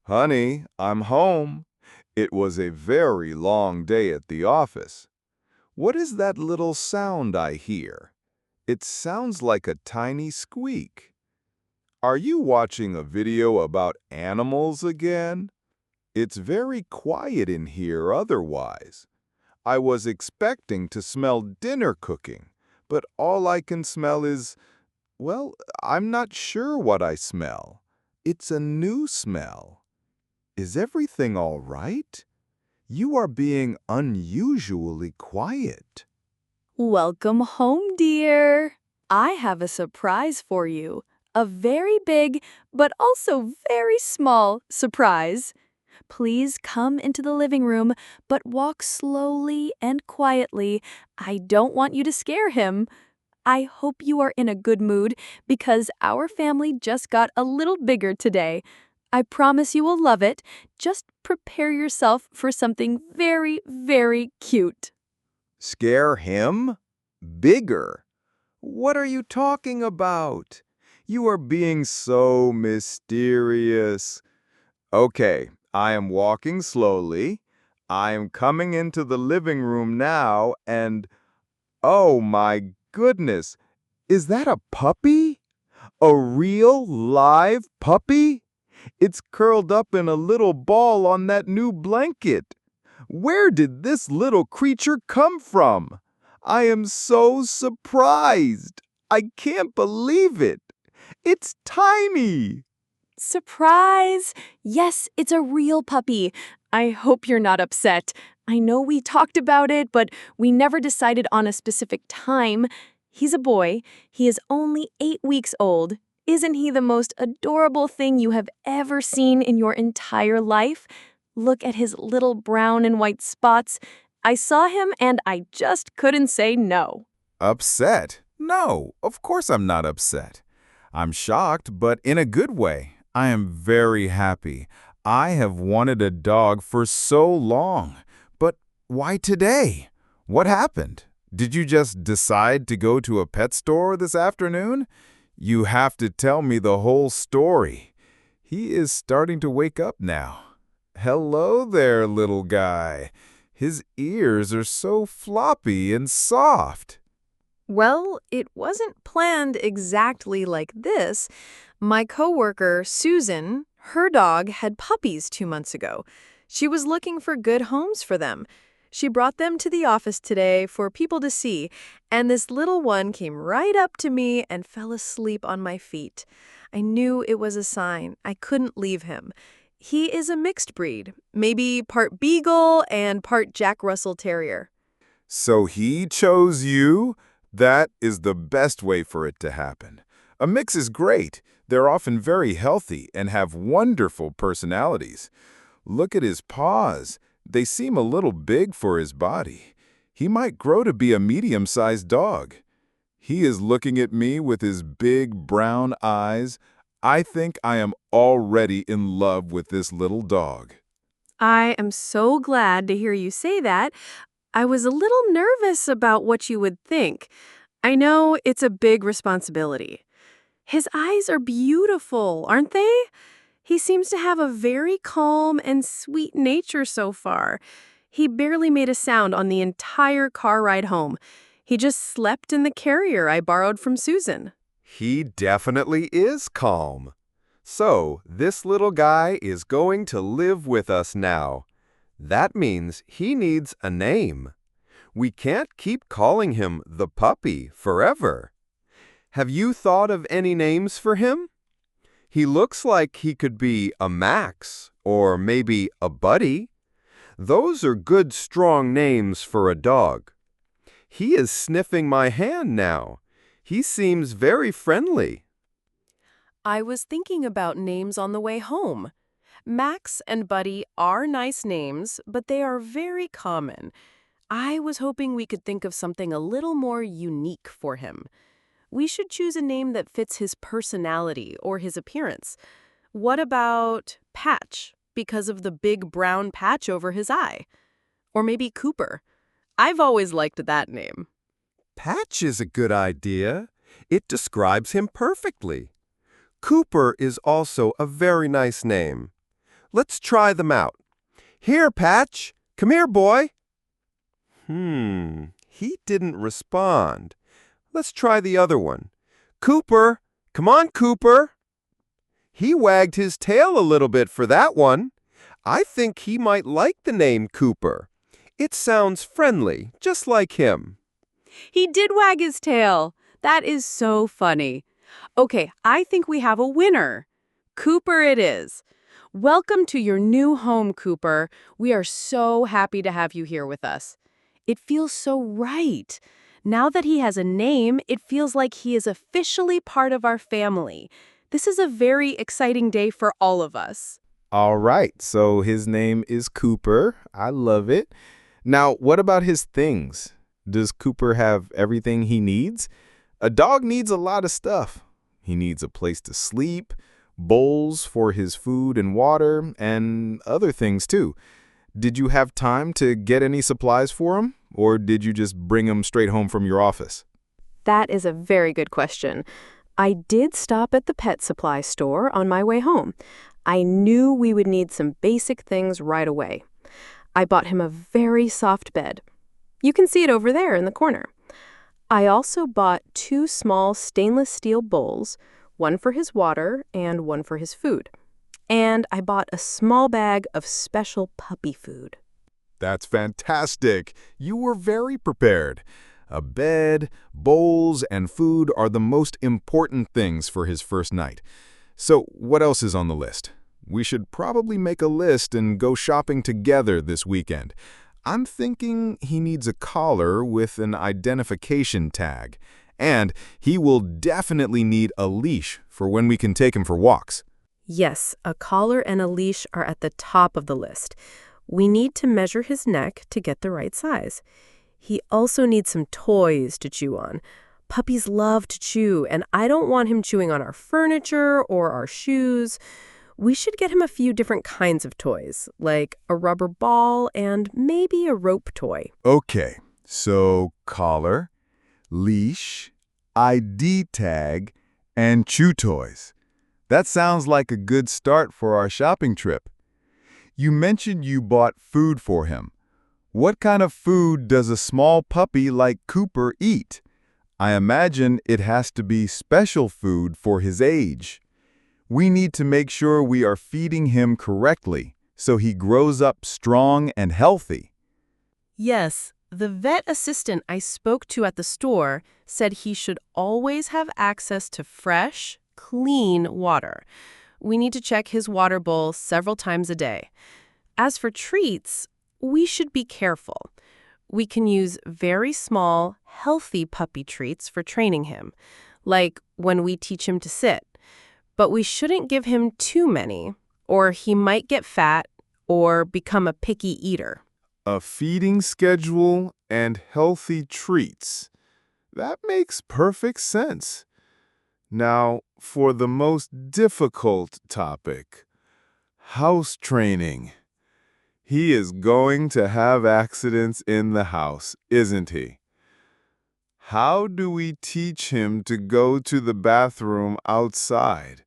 Honey, I'm home. It was a very long day at the office. What is that little sound I hear? It sounds like a tiny squeak. Are you watching a video about animals again? It's very quiet in here otherwise. I was expecting to smell dinner cooking, but all I can smell is, well, I'm not sure what I smell. It's a new smell. Is everything all right? You are being unusually quiet. Welcome home, dear. I have a surprise for you. A very big, but also very small surprise. Please come into the living room, but walk slowly and quietly. I don't want you to scare him. I hope you are in a good mood because our family just got a little bigger today. I promise you will love it. Just prepare yourself for something very, very cute. Scare him? Bigger? What are you talking about? You are being so mysterious. Okay, I am walking slowly. I am coming into the living room now and, oh my goodness, is that a puppy? A real live puppy? It's curled up in a little ball on that new blanket. Where did this little creature come from? I am so surprised. I can't believe it. It's tiny. Surprise! Yes, it's a real puppy. I hope you're not upset. I know we talked about it, but we never decided on a specific time. He's a boy. He is only 8 weeks old. Isn't he the most adorable thing you have ever seen in your entire life? Look at his little brown and white spots. I saw him and I just couldn't say no. Upset? No, of course I'm not upset. I'm shocked, but in a good way. I am very happy. I have wanted a dog for so long. But why today? What happened? Did you just decide to go to a pet store this afternoon? You have to tell me the whole story. He is starting to wake up now. Hello there, little guy. His ears are so floppy and soft. Well, it wasn't planned exactly like this. My coworker, Susan, her dog had puppies 2 months ago. She was looking for good homes for them. She brought them to the office today for people to see, and this little one came right up to me and fell asleep on my feet. I knew it was a sign. I couldn't leave him. He is a mixed breed, maybe part Beagle and part Jack Russell Terrier. So he chose you? That is the best way for it to happen. A mix is great. They're often very healthy and have wonderful personalities. Look at his paws. They seem a little big for his body. He might grow to be a medium-sized dog. He is looking at me with his big brown eyes. I think I am already in love with this little dog. I am so glad to hear you say that. I was a little nervous about what you would think. I know it's a big responsibility. His eyes are beautiful, aren't they? He seems to have a very calm and sweet nature so far. He barely made a sound on the entire car ride home. He just slept in the carrier I borrowed from Susan. He definitely is calm. So, this little guy is going to live with us now. That means he needs a name. We can't keep calling him the puppy forever. Have you thought of any names for him? He looks like he could be a Max or maybe a Buddy. Those are good, strong names for a dog. He is sniffing my hand now. He seems very friendly. I was thinking about names on the way home. Max and Buddy are nice names, but they are very common. I was hoping we could think of something a little more unique for him. We should choose a name that fits his personality or his appearance. What about Patch, because of the big brown patch over his eye? Or maybe Cooper. I've always liked that name. Patch is a good idea. It describes him perfectly. Cooper is also a very nice name. Let's try them out. Here, Patch. Come here, boy. He didn't respond. Let's try the other one. Cooper. Come on, Cooper. He wagged his tail a little bit for that one. I think he might like the name Cooper. It sounds friendly, just like him. He did wag his tail. That is so funny. Okay, I think we have a winner. Cooper it is. Welcome to your new home, Cooper. We are so happy to have you here with us. It feels so right. Now that he has a name, it feels like he is officially part of our family. This is a very exciting day for all of us. All right, so his name is Cooper. I love it. Now, what about his things? Does Cooper have everything he needs? A dog needs a lot of stuff. He needs a place to sleep, bowls for his food and water, and other things too. Did you have time to get any supplies for him, or did you just bring him straight home from your office? That is a very good question. I did stop at the pet supply store on my way home. I knew we would need some basic things right away. I bought him a very soft bed. You can see it over there in the corner. I also bought 2 small stainless steel bowls, one for his water and one for his food. And I bought a small bag of special puppy food. That's fantastic. You were very prepared. A bed, bowls, and food are the most important things for his first night. So what else is on the list? We should probably make a list and go shopping together this weekend. I'm thinking he needs a collar with an identification tag. And he will definitely need a leash for when we can take him for walks. Yes, a collar and a leash are at the top of the list. We need to measure his neck to get the right size. He also needs some toys to chew on. Puppies love to chew, and I don't want him chewing on our furniture or our shoes. We should get him a few different kinds of toys, like a rubber ball and maybe a rope toy. Okay, so collar, leash, ID tag, and chew toys. That sounds like a good start for our shopping trip. You mentioned you bought food for him. What kind of food does a small puppy like Cooper eat? I imagine it has to be special food for his age. We need to make sure we are feeding him correctly so he grows up strong and healthy. Yes, the vet assistant I spoke to at the store said he should always have access to fresh, clean water. We need to check his water bowl several times a day. As for treats, we should be careful. We can use very small, healthy puppy treats for training him, like when we teach him to sit. But we shouldn't give him too many, or he might get fat or become a picky eater. A feeding schedule and healthy treats. That makes perfect sense. Now, for the most difficult topic, house training. He is going to have accidents in the house, isn't he? How do we teach him to go to the bathroom outside?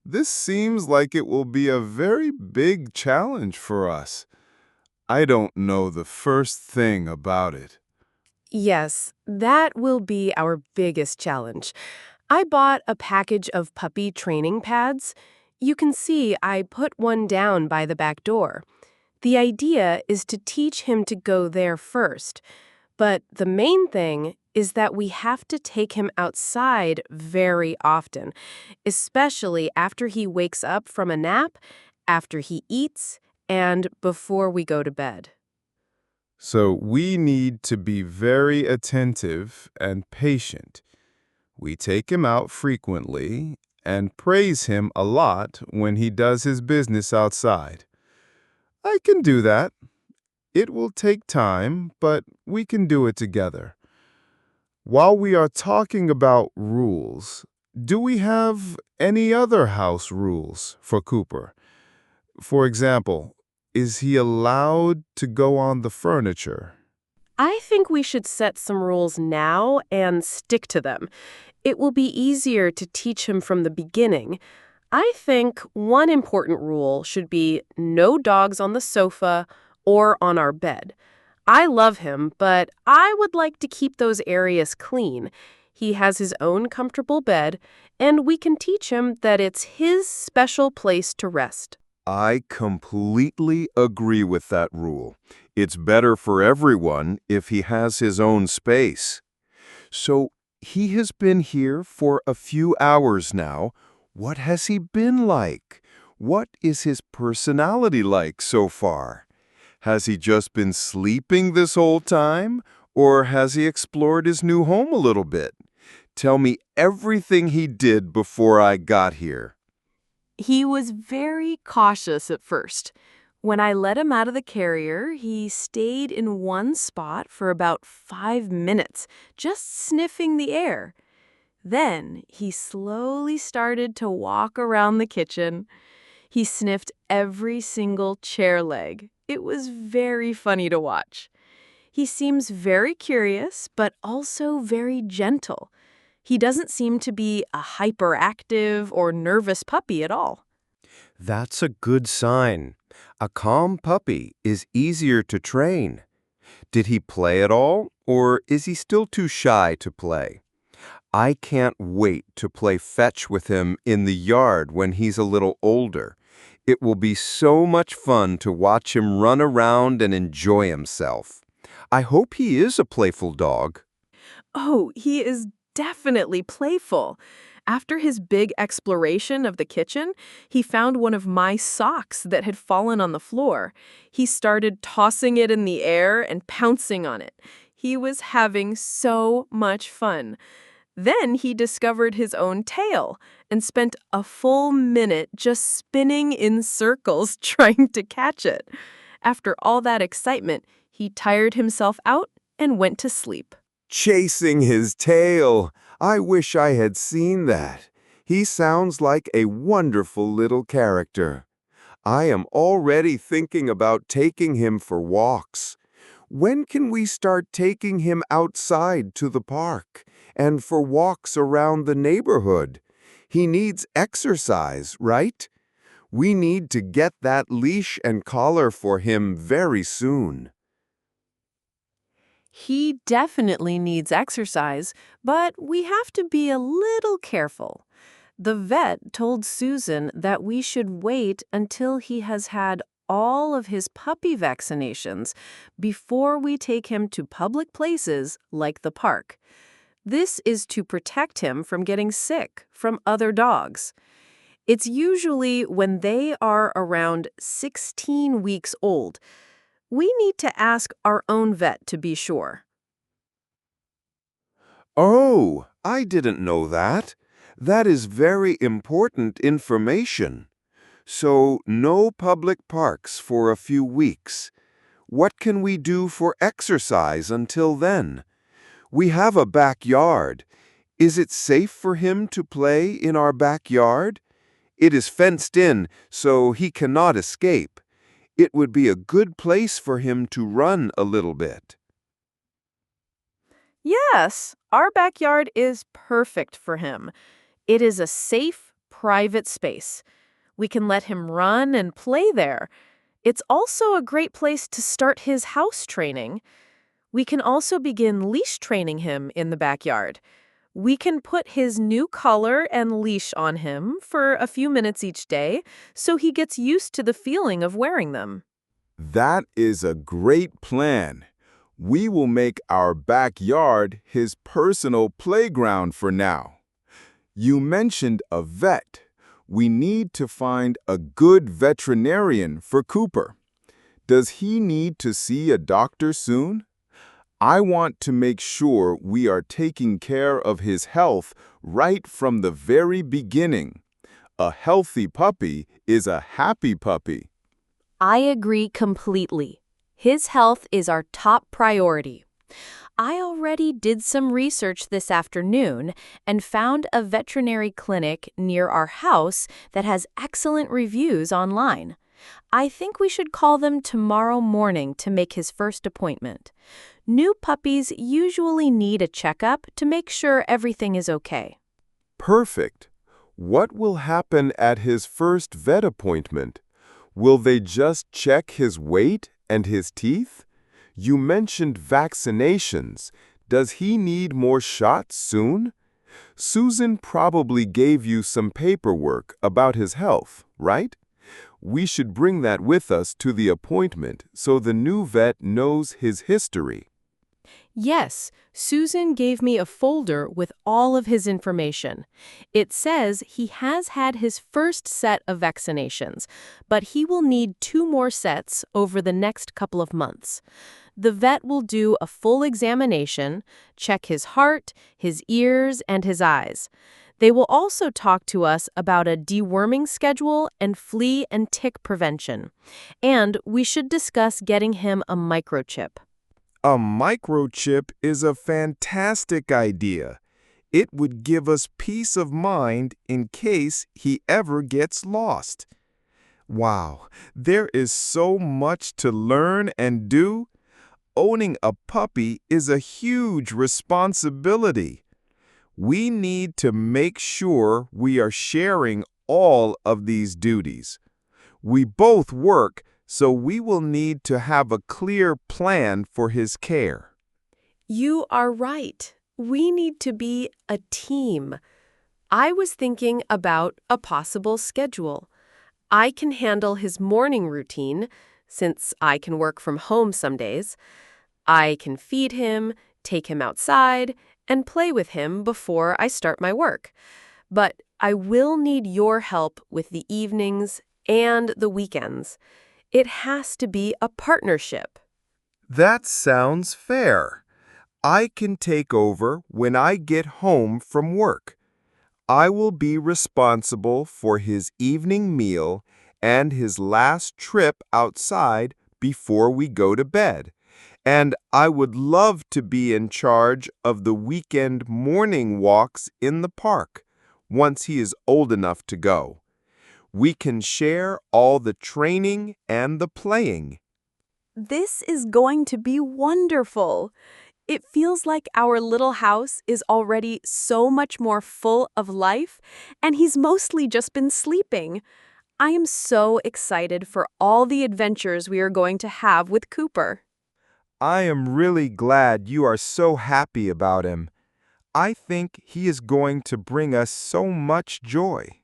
This seems like it will be a very big challenge for us. I don't know the first thing about it. Yes, that will be our biggest challenge. I bought a package of puppy training pads. You can see I put one down by the back door. The idea is to teach him to go there first. But the main thing is that we have to take him outside very often, especially after he wakes up from a nap, after he eats, and before we go to bed. So we need to be very attentive and patient. We take him out frequently and praise him a lot when he does his business outside. I can do that. It will take time, but we can do it together. While we are talking about rules, do we have any other house rules for Cooper? For example, is he allowed to go on the furniture? I think we should set some rules now and stick to them. It will be easier to teach him from the beginning. I think one important rule should be no dogs on the sofa or on our bed. I love him, but I would like to keep those areas clean. He has his own comfortable bed, and we can teach him that it's his special place to rest. I completely agree with that rule. It's better for everyone if he has his own space. So, he has been here for a few hours now. What has he been like? What is his personality like so far? Has he just been sleeping this whole time? Or has he explored his new home a little bit? Tell me everything he did before I got here. He was very cautious at first. When I let him out of the carrier, he stayed in one spot for about 5 minutes, just sniffing the air. Then he slowly started to walk around the kitchen. He sniffed every single chair leg. It was very funny to watch. He seems very curious, but also very gentle. He doesn't seem to be a hyperactive or nervous puppy at all. That's a good sign. A calm puppy is easier to train. Did he play at all, or is he still too shy to play? I can't wait to play fetch with him in the yard when he's a little older. It will be so much fun to watch him run around and enjoy himself. I hope he is a playful dog. Oh, he is definitely playful. After his big exploration of the kitchen, he found one of my socks that had fallen on the floor. He started tossing it in the air and pouncing on it. He was having so much fun. Then he discovered his own tail and spent a full minute just spinning in circles trying to catch it. After all that excitement, he tired himself out and went to sleep. Chasing his tail. I wish I had seen that. He sounds like a wonderful little character. I am already thinking about taking him for walks. When can we start taking him outside to the park and for walks around the neighborhood? He needs exercise, right? We need to get that leash and collar for him very soon. He definitely needs exercise, but we have to be a little careful. The vet told Susan that we should wait until he has had all of his puppy vaccinations before we take him to public places like the park. This is to protect him from getting sick from other dogs. It's usually when they are around 16 weeks old. We need to ask our own vet to be sure. Oh, I didn't know that. That is very important information. So, no public parks for a few weeks. What can we do for exercise until then? We have a backyard. Is it safe for him to play in our backyard? It is fenced in, so he cannot escape. It would be a good place for him to run a little bit. Yes, our backyard is perfect for him. It is a safe, private space. We can let him run and play there. It's also a great place to start his house training. We can also begin leash training him in the backyard. We can put his new collar and leash on him for a few minutes each day so he gets used to the feeling of wearing them. That is a great plan. We will make our backyard his personal playground for now. You mentioned a vet. We need to find a good veterinarian for Cooper. Does he need to see a doctor soon? I want to make sure we are taking care of his health right from the very beginning. A healthy puppy is a happy puppy. I agree completely. His health is our top priority. I already did some research this afternoon and found a veterinary clinic near our house that has excellent reviews online. I think we should call them tomorrow morning to make his first appointment. New puppies usually need a checkup to make sure everything is okay. Perfect. What will happen at his first vet appointment? Will they just check his weight and his teeth? You mentioned vaccinations. Does he need more shots soon? Susan probably gave you some paperwork about his health, right? We should bring that with us to the appointment so the new vet knows his history. Yes, Susan gave me a folder with all of his information. It says he has had his first set of vaccinations, but he will need 2 more sets over the next couple of months. The vet will do a full examination, check his heart, his ears, and his eyes. They will also talk to us about a deworming schedule and flea and tick prevention. And we should discuss getting him a microchip. A microchip is a fantastic idea. It would give us peace of mind in case he ever gets lost. Wow, there is so much to learn and do. Owning a puppy is a huge responsibility. We need to make sure we are sharing all of these duties. We both work, so we will need to have a clear plan for his care. You are right. We need to be a team. I was thinking about a possible schedule. I can handle his morning routine, since I can work from home some days. I can feed him, take him outside, and play with him before I start my work. But I will need your help with the evenings and the weekends. It has to be a partnership. That sounds fair. I can take over when I get home from work. I will be responsible for his evening meal and his last trip outside before we go to bed. And I would love to be in charge of the weekend morning walks in the park once he is old enough to go. We can share all the training and the playing. This is going to be wonderful. It feels like our little house is already so much more full of life, and he's mostly just been sleeping. I am so excited for all the adventures we are going to have with Cooper. I am really glad you are so happy about him. I think he is going to bring us so much joy.